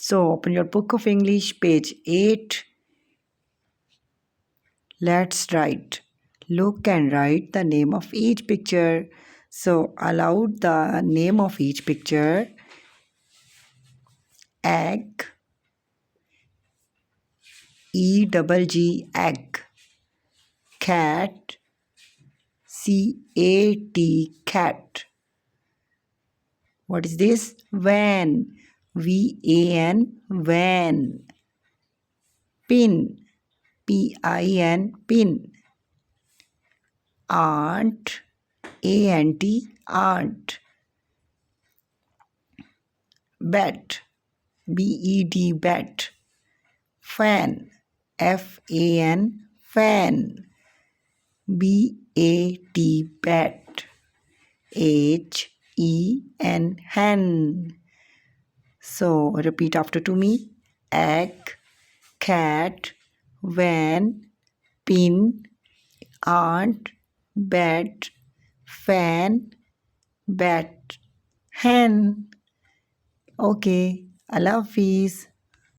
So open your book of English, page 8. Let's write. Look and write the name of each picture. So aloud the name of each picture. Egg. E-double-G, egg. Cat. C-A-T, cat. What is this? Van. V-A-N, van. Pin. P-I-N, pin. Aunt. A-N-T, aunt. Bat. B-E-D, bat. Fan. F-A-N, fan. B-A-T, bat. H-E-N, hen. So repeat after to me. Egg, cat, van, pin, aunt, bat, fan, bat, hen. Okay, Allah Hafiz.